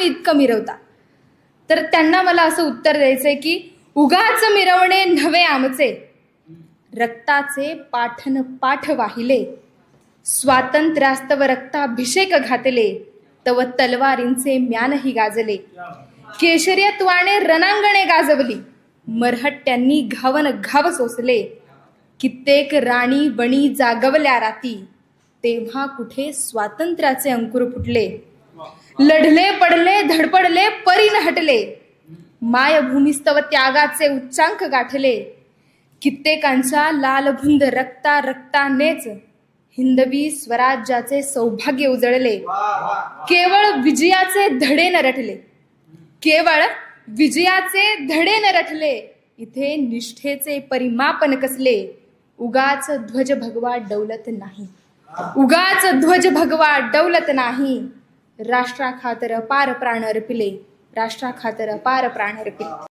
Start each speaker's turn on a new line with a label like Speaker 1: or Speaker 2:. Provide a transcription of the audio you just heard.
Speaker 1: तुम्ही इतकं मिरवता? तर त्यांना मला असं उत्तर द्यायचंय की उगाच मिरवणे नव्हे आमचे, रक्ताचे पाठन पाठ वाहिले, स्वातंत्र्यास्तव रक्ताभिषेक घातले, तव तलवारींचे म्यानही गाजले, केशर्यत्वाने रणांगणे गाजवली, मरहट्ट्यांनी घावन घाव सोसले, कित्येक राणी बणी जागवल्या राती, तेव्हा कुठे स्वातंत्र्याचे अंकुर फुटले, लढले पडले धडपडले परी न हटले, मायभूमीस्तव त्यागाचे उच्चांक गाठले, कित्येकांच्या लालभुंद रक्ता रक्तानेच हिंदवी स्वराज्याचे सौभाग्य उजळले, केवळ विजयाचे धडे न रटले, केवळ विजयाचे धडे न रटले, इथे निष्ठेचे परिमापन कसले, उगाच ध्वज भगवा डौलत नाही, उगाच ध्वज भगवा डौलत नाही, राष्ट्राखातर अपार प्राण अर्पिले, राष्ट्राखातर अपार प्राण अर्पिले.